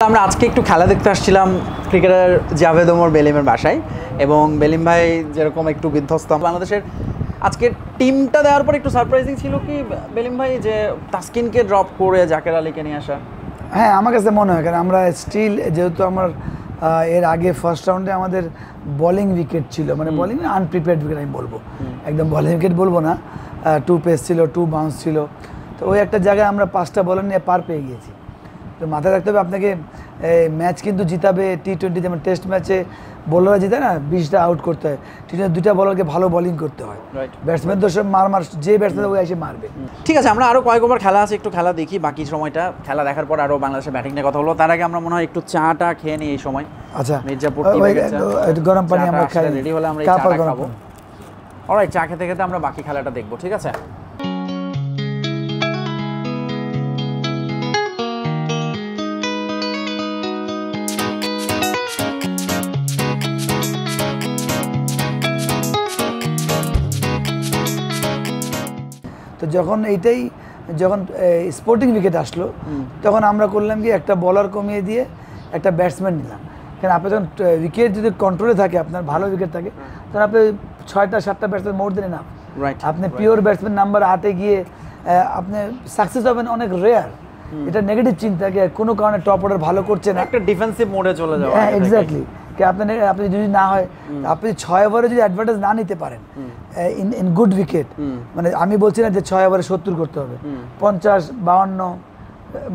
আমরা আজকে একটু খেলা দেখতে আসছিলাম ক্রিকেটার জাভেদ ওমর বেলিমের বাসায় এবং বেলিম ভাই যেরকম একটু বিধ্বস্ত বাংলাদেশের আজকের টিমটা দেওয়ার পর একটু সারপ্রাইজিং ছিল কি বেলিম ভাই যে তাসকিনকে ড্রপ করে জাকের আলীকে নিয়ে আসা। হ্যাঁ, আমার কাছে মনে হয়, কারণ আমরা স্টিল যেহেতু আমার এর আগে ফার্স্ট রাউন্ডে আমাদের বোলিং উইকেট ছিল, মানে বোলিং আনপ্রিপেয়ার্ড উইকেট আমি বলবো, একদম বোলিং উইকেট বলবো না, 2 পেস ছিল, 2 বাউন্স ছিল, তো ওই একটা জায়গায় আমরা 5টা বলার নিয়ে পার পেয়ে গিয়েছি। তো মাথায় রাখতে হবে আপনাকে ম্যাচ কিন্তু জিতাবে, টি20 যেমন টেস্ট ম্যাচে বোলাররা জিতে না, 20টা আউট করতে হয়, টি20 2টা বলারকে ভালো বোলিং করতে হয়, ব্যাটসম্যান তো সব মার যে ব্যাটসম্যান ওই এসে মারবে। ঠিক আছে, আমরা আরও কয়েক ওভার খেলা আছে, একটু খেলা দেখি, বাকি সময়টা খেলা দেখার পর আরও বাংলাদেশের ব্যাটিং নিয়ে কথা হলো। তার আগে আমরা মনে হয় একটু চাটা খেয়ে নিই এই সময়। আচ্ছা, মির্জাপুর গরম পানি আমরা খাই, রেডি হলে আমরা চাটা খাবো। অলরাইট, চা খেতে খেতে আমরা বাকি খেলাটা দেখবো, ঠিক আছে? তো যখন স্পোর্টিং উইকেট আসলো, তখন আমরা করলাম কি একটা বলার কমিয়ে দিয়ে একটা ব্যাটসম্যান নিলাম। কারণ আপনি যখন উইকেট যদি কন্ট্রোলে থাকে, আপনার ভালো উইকেট থাকে, তখন আপনি 6টা 7টা ব্যাটসম্যান মোর দেন না, আপনি পিওর ব্যাটসম্যান নাম্বার 8-এ গিয়ে আপনি সাকসেস হবেন অনেক রেয়ার। এটা নেগেটিভ চিন্তা, কোনো কারণে টপ অর্ডার ভালো করছে না, একটা ডিফেন্সিভ মোডে চলে যাওয়া। হ্যাঁ, এক্স্যাক্টলি। আপনি যদি না হয়, আপনি 6 ওভারে যদি অ্যাডভান্টেজ না নিতে পারেন ইন গুড উইকেট, মানে আমি বলছি না যে 6 ওভারে 70 করতে হবে, 50 52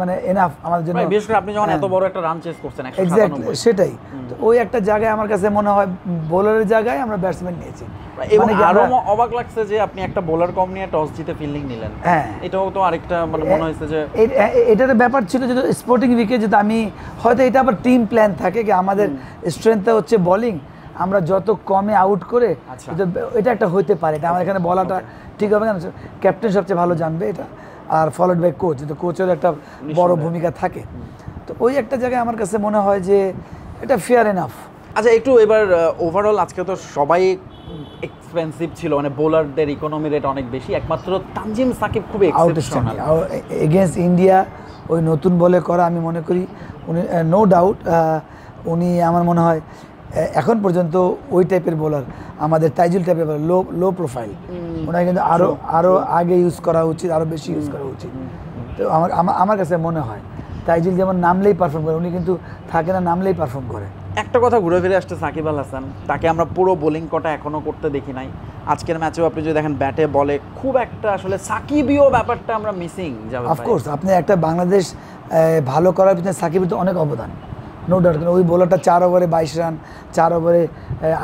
মানে এনাফ আমাদের জন্য, বিশেষ করে আপনি যখন এত বড় একটা রান চেস করছেন। এক্স্যাক্টলি সেটাই। তো ওই একটা জায়গায় আমার কাছে মনে হয় বোলারের জায়গায় আমরা ব্যাটসম্যান নিয়েছি। এবং আরো অবাক লাগছে যে আপনি একটা বোলার কম নিয়ে টস জিতে ফিল্ডিং নিলেন। হ্যাঁ, এটাও তো আরেকটা মানে মনে হয়েছে যে এটার ব্যাপার ছিল যে স্পোর্টিং উইকেট যেটা আমি হয়তো এটা আবার টিম প্ল্যান থাকে কি আমাদের স্ট্রেংথটা হচ্ছে বোলিং, আমরা যত কমে আউট করে, এটা একটা হইতে পারে, এটা আমার এখানে বলাটা ঠিক হবে না, ক্যাপ্টেন সবচেয়ে ভালো জানবে এটা, আর ফলোড বাই কোচ, তো কোচের একটা বড় ভূমিকা থাকে। তো ওই একটা জায়গায় আমার কাছে মনে হয় যে এটা ফেয়ার এনাফ। আচ্ছা, একটু এবার ওভারঅল আজকে তো সবাই এক্সপেন্সিভ ছিল, মানে বোলারদের ইকোনমি রেট অনেক বেশি, একমাত্র তানজিম সাকিব খুব এক্সেপশনাল এগেইনস্ট ইন্ডিয়া। ওই নতুন বলে করা, আমি মনে করি উনি নো ডাউট উনি আমার মনে হয় এখন পর্যন্ত ওই টাইপের বোলার, আমাদের তাইজুল টাইপের বোলার, লো প্রোফাইল, ওনাকে কিন্তু আরও আগে ইউজ করা উচিত, আরও বেশি ইউজ করা উচিত। তো আমার কাছে মনে হয় তাইজুল যেমন নামলেই পারফর্ম করে, উনি কিন্তু থাকে না, নামলেই পারফর্ম করে। একটা কথা ঘুরে ফিরে আসছে সাকিব আল হাসান, তাকে আমরা পুরো বোলিং কটা এখনো করতে দেখি নাই। আজকের ম্যাচেও আপনি যদি দেখেন ব্যাটে বলে খুব একটা আসলে সাকিবীয় ব্যাপারটা আমরা মিসিং। অফকোর্স আপনি একটা বাংলাদেশ ভালো করার পিছনে সাকিবের তো অনেক অবদান, নো ডাউট। ওই বোলারটা 4 ওভারে 22 রান, 4 ওভারে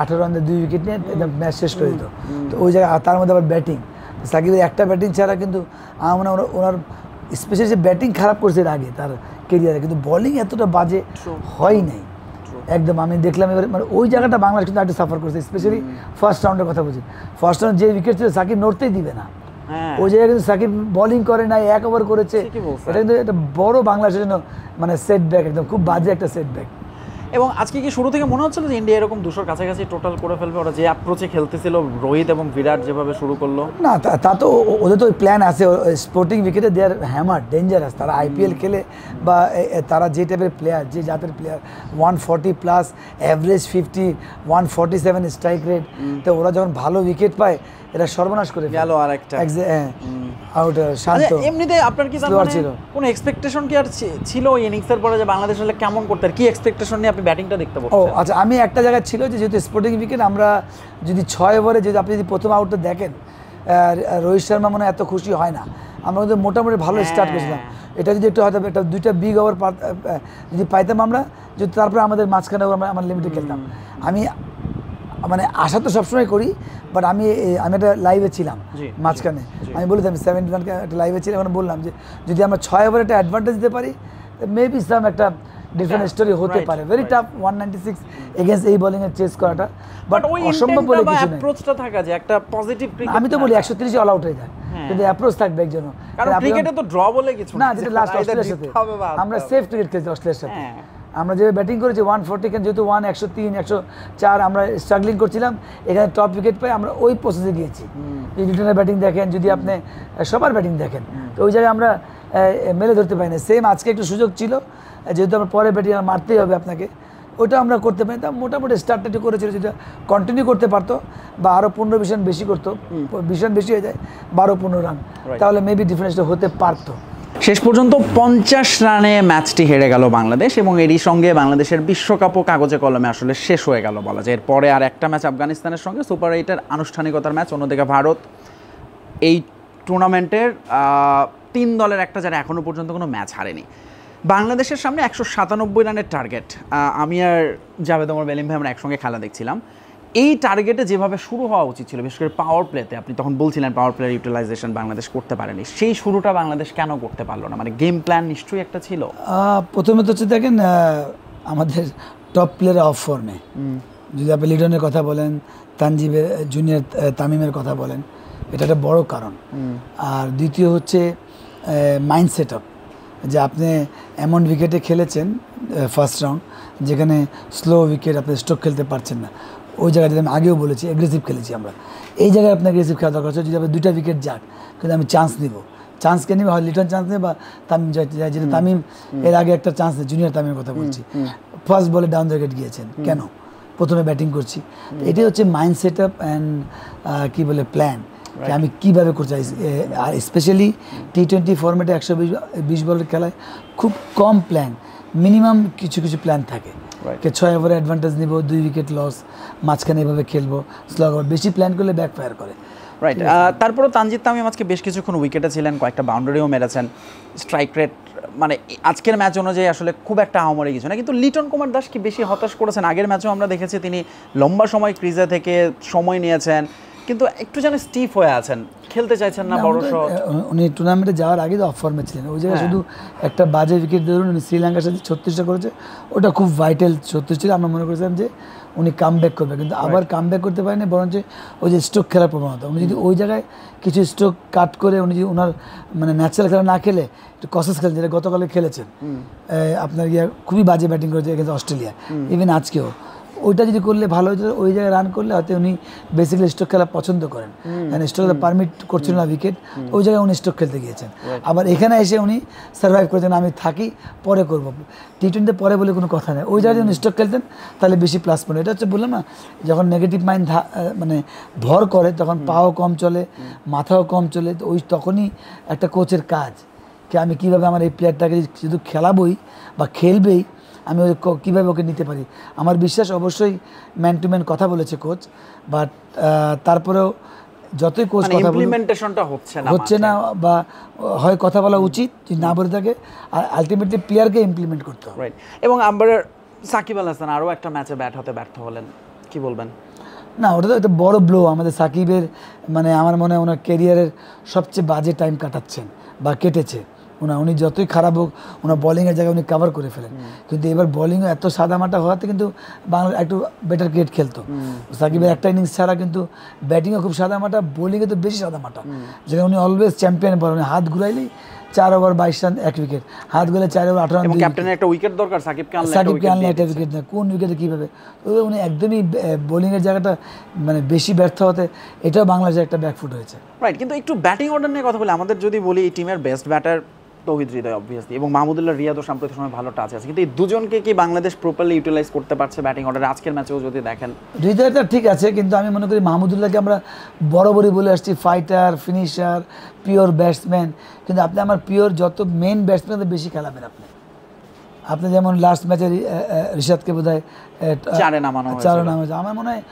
18 রানে 2 উইকেট নিয়ে ম্যাচ শেষ করে দিত। তো ওই জায়গায় তার মধ্যে আবার ব্যাটিং, সাকিবের একটা ব্যাটিং ছাড়া কিন্তু আমার মনে হয় ওনার স্পেশালি যে ব্যাটিং খারাপ করছে এর আগে তার কেরিয়ারে, কিন্তু বোলিং এতটা বাজে হয় নাই একদম। আমি দেখলাম এবারে মানে ওই জায়গাটা বাংলাদেশ কিন্তু একটু সাফার করছে, স্পেশালি ফার্স্ট রাউন্ডের কথা বলছি। ফার্স্ট রাউন্ড যে উইকেট ছিল সাকিব নড়তেই দিবে না, ওই জায়গায় কিন্তু সাকিব বোলিং করে নাই, 1 ওভার করেছে। এটা কিন্তু একটা বড় বাংলাদেশের জন্য মানে সেটব্যাক, একদম খুব বাজে একটা সেটব্যাক। এবং আজকে কি শুরু থেকে মনে হচ্ছিল যে ইন্ডিয়া এরকম 200-র কাছাকাছি টোটাল করে ফেলবে? ওরা যে অ্যাপ্রোচে খেলতেছিল, রোহিত এবং বিরাট যেভাবে শুরু করলো, না তা তো ওদের তো প্ল্যান আছে। স্পোর্টিং উইকেটে দে আর হ্যামার, ডেঞ্জারাস। তারা আইপিএল খেলে বা তারা যে টাইপের প্লেয়ার, যে জাতের প্লেয়ার, 140+ অ্যাভারেজ 50, 147 স্ট্রাইক রেট, তো ওরা যখন ভালো উইকেট পায় এটা সর্বনাশ করে গেল। আর একটা আউট শান্ত। এমনিতে আপনার কি কোনো এক্সপেকটেশন কি আর ছিল ওই ইনিংসের পরে যে বাংলাদেশ আসলে কেমন করতে, আর কি এক্সপেকটেশন নিয়ে আপনি ব্যাটিংটা দেখতে পাচ্ছেন? ও আচ্ছা, আমি একটা জায়গায় ছিল যে যেহেতু স্পোর্টিং উইকেট, আমরা যদি 6 ওভারে যদি আপনি যদি প্রথম আউটটা দেখেন, রোহিত শর্মা মনে হয় এত খুশি হয় না। আমরা কিন্তু মোটামুটি ভালো স্টার্ট করেছিলাম। এটা যদি একটু হয়তো একটা 2টা বিগ ওভার যদি পাইতাম আমরা, যদি তারপরে আমাদের মাঝখানে আমরা লিমিটে খেলতাম। আমি মানে আশা তো সবসময় করি, বাট আমি একটা লাইভে ছিলাম মাঝখানে, আমি বলেছিলাম 71 একটা লাইভে ছিলাম, মানে বললাম যে যদি আমরা 6 ওভারে একটা অ্যাডভান্টেজ দিতে পারি, মেবি ইসলাম একটা ডিফারেন্ট স্টোরি হতে পারে। ভেরি টাফ 196 এগেইনস্ট এই বোলিং এর চেস করাটা, বাট অসম্ভব বলে কিছু নাই। অ্যাপ্রোচটা থাকা যে একটা পজিটিভ ক্রিকেট, আমি তো বলি 130 অল আউট হয়ে যায়, কিন্তু অ্যাপ্রোচ থাকবে এর জন্য। কারণ ক্রিকেটে তো ড্র বলে কিছু না, যেটা লাস্ট অস্ট্রেলিয়ার সাথে আমরা সেফ ক্রিকেট খেলছি অস্ট্রেলিয়ার সাথে। আমরা যে ব্যাটিং করেছি 140, যেহেতু 103, 104 আমরা স্ট্রাগলিং করছিলাম, এখানে টপ উইকেট পাই, আমরা ওই প্রসেসে গিয়েছি। রিটার্নের ব্যাটিং দেখেন, যদি আপনি সবার ব্যাটিং দেখেন, তো ওই জায়গায় আমরা মেলে ধরতে পারি না। সেম আজকে একটু সুযোগ ছিল, যেহেতু আমার পরে ব্যাটিং মারতেই হবে আপনাকে, ওটা আমরা করতে পারি। তা মোটামুটি স্টার্টটা একটু করেছিল, যেটা কন্টিনিউ করতে পারতো বা আরও 15-20 রান বেশি করতো, 20 রান বেশি হয়ে যায়, 12-15 রান, তাহলে মেবি ডিফারেন্সটা হতে পারতো। শেষ পর্যন্ত 50 রানে ম্যাচটি হেরে গেল বাংলাদেশ, এবং এরই সঙ্গে বাংলাদেশের বিশ্বকাপও কাগজে কলমে আসলে শেষ হয়ে গেল বলা যায়। এরপরে আর একটা ম্যাচ আফগানিস্তানের সঙ্গে, সুপার 8-এর আনুষ্ঠানিকতার ম্যাচ। অন্যদিকে ভারত এই টুর্নামেন্টের 3 দলের একটা, যারা এখনও পর্যন্ত কোনো ম্যাচ হারেনি। বাংলাদেশের সামনে 197 রানের টার্গেট। আমি আর জাভেদ ওমর বেলিম ভাই আমরা একসঙ্গে খেলা দেখছিলাম। এই টার্গেটে যেভাবে শুরু হওয়া উচিত ছিল, বিশেষ করে পাওয়ার প্লেতে, আপনি তখন বলছিলেন পাওয়ার প্লেয়ার ইউটিলাইজেশন বাংলাদেশ করতে পারেনি, সেই শুরুটা বাংলাদেশ কেন করতে পারলো না? মানে গেম প্ল্যান নিশ্চয়ই একটা ছিল। প্রথমত হচ্ছে দেখেন, আমাদের টপ প্লেয়ার অফ ফর্মে, যদি আপনি লিটনের কথা বলেন, তানজিবের জুনিয়র তামিমের কথা বলেন, এটা একটা বড় কারণ। আর দ্বিতীয় হচ্ছে মাইন্ড সেট আপ, যে আপনি এমন উইকেটে খেলেছেন ফার্স্ট রাউন্ড, যেখানে স্লো উইকেট, আপনি স্ট্রোক খেলতে পারছেন না। ওই জায়গায় যদি আমি আগেও বলেছি অ্যাগ্রেসিভ খেলেছি আমরা, এই জায়গায় আপনার অ্যাগ্রেসিভ খেলা দরকার হচ্ছে। যদি আপনি 2টা উইকেট যাক, কিন্তু আমি চান্স নিব, চান্স কে নিবে, হয় লিটন চান্স নেবে বা তামিম যায়, যেটা তামিম এর আগে একটা চান্স নেই, জুনিয়র তামিমের কথা বলছি, ফার্স্ট বলে ডাউন দ্য উইকেট গিয়েছেন, কেন? প্রথমে ব্যাটিং করছি। এটাই হচ্ছে মাইন্ড সেট আপ অ্যান্ড কী বলে প্ল্যান, যে আমি কীভাবে করতে চাই। আর স্পেশালি T20 ফরম্যাটে 120 বলের খেলায় খুব কম প্ল্যান, মিনিমাম কিছু কিছু প্ল্যান থাকে। 6 ওভারে অ্যাডভান্টেজ নিব, 2 উইকেট লস, মাঝখানে এভাবে খেলবো, স্লগ আউট, বেশি প্ল্যান করলে ব্যাকফায়ার করে। রাইট। তারপরও তানজিদ তামিম আজকে বেশ কিছুক্ষণ উইকেটে ছিলেন, কয়েকটা বাউন্ডারিও মেরেছেন। স্ট্রাইক রেট মানে আজকের ম্যাচ অনুযায়ী আসলে খুব একটা আহামরি কিছু না, কিন্তু লিটন কুমার দাস কি বেশি হতাশ করেছেন? আগের ম্যাচেও আমরা দেখেছি তিনি লম্বা সময় ক্রিজে থেকে সময় নিয়েছেন, কিন্তু একটু যেন স্টিফ হয়ে আছেন, খেলতে চাইছেন না বড় শট। উনি টুর্নামেন্টে যাওয়ার আগে তো অফ ফর্মে ছিলেন, ওই জায়গায় শুধু একটা বাজে উইকেট ধরুন, উনি শ্রীলঙ্কার সাথে 36টা করেছে, ওটা খুব ভাইটাল 36 ছিল। আমরা মনে করেছিলাম যে উনি কাম ব্যাক করবে, কিন্তু আবার কাম ব্যাক করতে পারেনি, বরঞ্চ ওই যে স্ট্রোক খেলার প্রবণতা, উনি যদি ওই জায়গায় কিছু স্ট্রোক কাট করে, উনি যদি ওনার মানে ন্যাচারাল খেলা না খেলে একটু কসেস খেলেন, যেটা গতকালে খেলেছেন, আপনার খুবই বাজে ব্যাটিং করেছে এগেন্স্ট অস্ট্রেলিয়া, ইভেন আজকেও ওইটা যদি করলে ভালো হতো। ওই জায়গায় রান করলে হয়তো উনি বেসিক্যালি স্ট্রোক খেলা পছন্দ করেন, স্ট্রোক খেলা পারমিট করছিল না উইকেট, ওই জায়গায় উনি স্ট্রোক খেলতে গিয়েছেন। আবার এখানে এসে উনি সার্ভাইভ করেছেন, আমি থাকি পরে করবো, T20 পরে বলে কোনো কথা নেই। ওই জায়গায় উনি স্ট্রোক খেলতেন, তাহলে বেশি প্লাস পয়েন্ট। এটা হচ্ছে বললাম না, যখন নেগেটিভ মাইন্ড মানে ভর করে, তখন পাও কম চলে, মাথাও কম চলে। তো ওই তখনই একটা কোচের কাজ, কি আমি কীভাবে আমার এই প্লেয়ারটাকে শুধু খেলাবই বা খেলবেই, আমি ওই কীভাবে ওকে নিতে পারি। আমার বিশ্বাস অবশ্যই ম্যান টু ম্যান কথা বলেছে কোচ, বাট তারপরেও যতই কোচ কথা ইমপ্লিমেন্টেশনটা হচ্ছে না বা হয় কথা বলা উচিত, যদি না বলে থাকে, আর আলটিমেটলি প্লেয়ারকে ইমপ্লিমেন্ট করতে হবে। রাইট। এবং আমরা সাকিব আল হাসান আরও একটা ম্যাচে ব্যাট হতে ব্যর্থ হলেন, কি বলবেন? না, ওটা তো একটা বড় ব্লো আমাদের সাকিবের, মানে আমার মনে হয় ওনার ক্যারিয়ারের সবচেয়ে বাজে টাইম কাটাচ্ছেন বা কেটেছে। উনি যতই খারাপ হোক, ওনার বলিংয়ের জায়গায় উনি কভার করে ফেলেন, কিন্তু এবার বলিংও এত সাদামাটা হওয়াতে কিন্তু বাংলা একটু বেটার ক্রিকেট খেলতো। সাকিবের একটা ইনিংস ছাড়া কিন্তু ব্যাটিংও খুব সাদামাটা, বোলিংয়ে তো বেশি সাদামাটা, যেখানে উনি অলওয়েজ চ্যাম্পিয়ন বলেন। উনি হাত ঘুরাইলেই 4 ওভার 22 রান 1 উইকেট, হাত ঘুরে 4 ওভার 18 রান, ক্যাপ্টেনের একটা উইকেট দরকার, সাকিবকে আনলে একটা উইকেট না, কোন উইকেটে কীভাবে, উনি একদমই বোলিংয়ের জায়গাটা মানে বেশি ব্যর্থ হতে, এটাও বাংলাদেশের একটা ব্যাকফুট হয়েছে। রাইট। কিন্তু একটু ব্যাটিং অর্ডার নিয়ে কথা বলি, আমাদের যদি বলি এই টিমের বেস্ট ব্যাটার তৌহিদ হৃদয় অবভিয়াসলি, এবং মাহমুদুল্লাহ রিয়াদও সাম্প্রতিক সময় ভালো টাচ আছে, কিন্তু এই দুজনকে কি বাংলাদেশ প্রপারলি ইউটিলাইজ করতে পারছে ব্যাটিং অর্ডারে? আজকের ম্যাচেও যদি দেখেন, হৃদয়টা ঠিক আছে, কিন্তু আমি মনে করি মাহমুদুল্লাহকে আমরা বরাবরই বলে আসছি ফাইটার, ফিনিশার, পিওর ব্যাটসম্যান, কিন্তু আপনি আমার পিওর যত মেন ব্যাটসম্যানদের বেশি খেলাবেন আপনি যেমন লাস্ট ম্যাচে রিশাদকে বোধ হয় চারে নামানো হয়েছে। আমার মনে হয়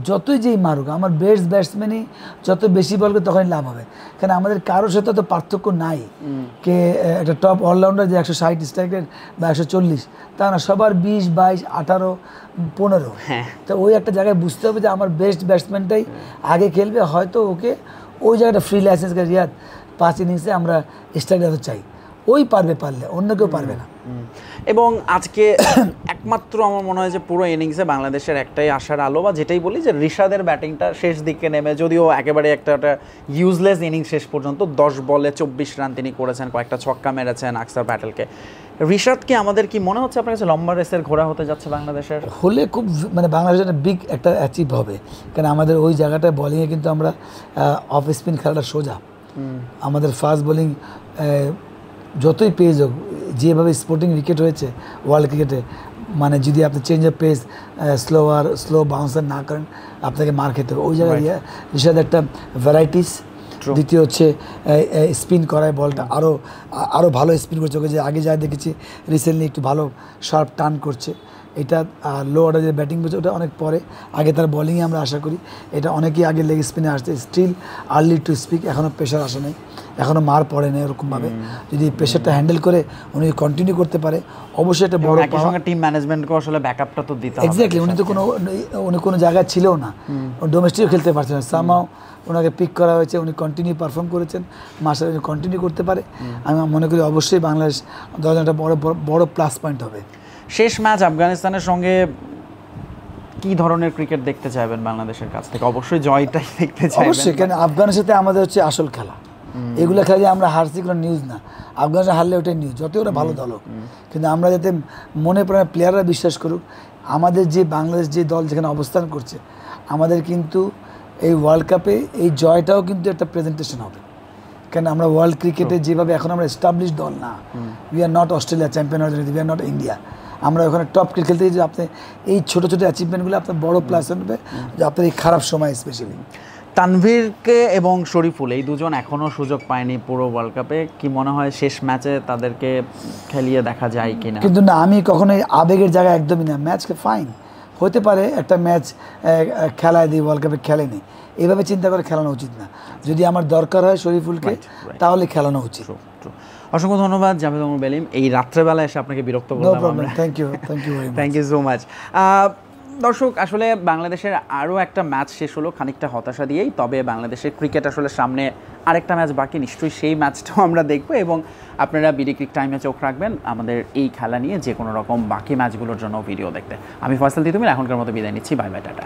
যতই যেই মারুক, আমার বেস্ট ব্যাটসম্যানই যত বেশি বল করে তখনই লাভ হবে, কারণ আমাদের কারোর সাথে তো পার্থক্য নাই। কে একটা টপ অলরাউন্ডার যে 160 স্ট্রাইক রেট বা 140, তা না, সবার 20, 22, 18, 15। তো ওই একটা জায়গায় বুঝতে হবে যে আমার বেস্ট ব্যাটসম্যানটাই আগে খেলবে, হয়তো ওকে ওই জায়গাটা ফ্রি লাইসেন্স করে, রিয়াদ 5 ইনিংসে আমরা স্ট্রাইক রেট চাই, ওই পারলে, অন্য কেউ পারবে না। এবং আজকে একমাত্র আমার মনে হয় যে পুরো ইনিংসে বাংলাদেশের একটাই আশার আলো, বা যেটাই বলি যে রিশাদের ব্যাটিংটা শেষ দিকে নেমে, যদিও একেবারে একটা ইউজলেস ইনিংস শেষ পর্যন্ত, 10 বলে 24 রান তিনি করেছেন, কয়েকটা ছক্কা মেরেছেন আকসার প্যাটেলকে। রিশাদ কি আমাদের কি মনে হচ্ছে আপনার কাছে লম্বা রেসের ঘোড়া হতে যাচ্ছে বাংলাদেশের? হলে খুব মানে বাংলাদেশের বিগ একটা অ্যাচিভ হবে, কারণ আমাদের ওই জায়গাটায় বলিংয়ে কিন্তু আমরা অফ স্পিন খেলাটা সোজা, আমাদের ফাস্ট বোলিং যতই পেজ হোক, যেভাবে স্পোর্টিং উইকেট হয়েছে ওয়ার্ল্ড ক্রিকেটে, মানে যদি আপনি change of pace slow bouncer না করেন আপনাকে মার খেতে হবে। ওই জায়গায় ঋষাদ একটা ভ্যারাইটিস, দ্বিতীয় হচ্ছে স্পিন করায় বলটা আরও ভালো স্পিন করছে। ওকে যে আগে যা দেখেছি রিসেন্টলি একটু ভালো শার্প টার্ন করছে। এটা লো অর্ডার যে ব্যাটিং করছে ওটা অনেক পরে, আগে তার বলিংয়ে আমরা আশা করি। এটা অনেকেই আগে লেগ স্পিনে আসছে, স্টিল আর্লি টু স্পিক, এখনও প্রেশার আসে নাই, এখনও মার পড়ে নেই ওরকমভাবে। যদি প্রেশারটা হ্যান্ডেল করে উনি কন্টিনিউ করতে পারে অবশ্যই একটা বড় একই সঙ্গে টিম ম্যানেজমেন্টকে আসলে ব্যাকআপটা তো দিতে হবে। এক্স্যাক্টলি, উনি কোনো জায়গায় ছিল না, ডোমেস্টিকও খেলতে পারছেন না, সামহাও ওনাকে পিক করা হয়েছে, উনি কন্টিনিউ পারফর্ম করেছেন, মাসার উনি কন্টিনিউ করতে পারে। আমি মনে করি অবশ্যই বাংলাদেশ দলের একটা বড় প্লাস পয়েন্ট হবে। শেষ ম্যাচ আফগানিস্তানের সঙ্গে কি ধরনের ক্রিকেট দেখতে চাইবেন বাংলাদেশের কাছ থেকে? অবশ্যই জয়টাই দেখতে চাইবেন। অবশ্যই, কেন আফগানের সাথে আমাদের হচ্ছে আসল খেলা। এগুলো খেলা যে আমরা হারছি কোনো নিউজ না, আফগানিস্তান হারলে ওটাই নিউজ, যতই ওরা ভালো দল হোক। কিন্তু আমরা যাতে মনে প্রাণে প্লেয়াররা বিশ্বাস করুক আমাদের যে বাংলাদেশ যে দল যেখানে অবস্থান করছে, আমাদের কিন্তু এই ওয়ার্ল্ড কাপে এই জয়টাও কিন্তু একটা প্রেজেন্টেশন হবে। কেন আমরা ওয়ার্ল্ড ক্রিকেটে যেভাবে এখন আমরা এস্টাবলিশ দল না, we are not Australia champion, we are not India, আমরা ওখানে টপ ক্রিকেট খেলতে যে আপনি এই ছোটো ছোটো অ্যাচিভমেন্টগুলো আপনার বড় প্লাস হবে যে আপনার এই খারাপ সময় স্পেশালি। তানভীরকে এবং শরীফুল এই দুজন এখনও সুযোগ পায়নি পুরো ওয়ার্ল্ড কাপে, কি মনে হয় শেষ ম্যাচে তাদেরকে খেলিয়ে দেখা যায় কিনা? কিন্তু না, আমি কখনোই আবেগের জায়গায় একদমই না। ম্যাচকে ফাইন হতে পারে, একটা ম্যাচ খেলায় দিই, ওয়ার্ল্ড কাপে খেলেনি, এভাবে চিন্তা করে খেলানো উচিত না। যদি আমার দরকার হয় শরীফুলকে তাহলে খেলানো উচিত। অসংখ্য ধন্যবাদ জাভেদ ওমর বেলিম, এই রাত্রেবেলা এসে আপনাকে বিরক্ত করলাম। Thank you thank you so much. দর্শক, আসলে বাংলাদেশের আরও একটা ম্যাচ শেষ হলো খানিকটা হতাশা দিয়েই, তবে বাংলাদেশের ক্রিকেট আসলে সামনে আরেকটা ম্যাচ বাকি, নিশ্চয়ই সেই ম্যাচটাও আমরা দেখবো এবং আপনারা বিডি ক্রিক টাইমে চোখ রাখবেন আমাদের এই খেলা নিয়ে যে কোনো রকম বাকি ম্যাচগুলোর জন্য ভিডিও দেখতে। আমি ফয়সাল তিতুমির এখনকার মতো বিদায় নিচ্ছি, বাই বাই, টাটা।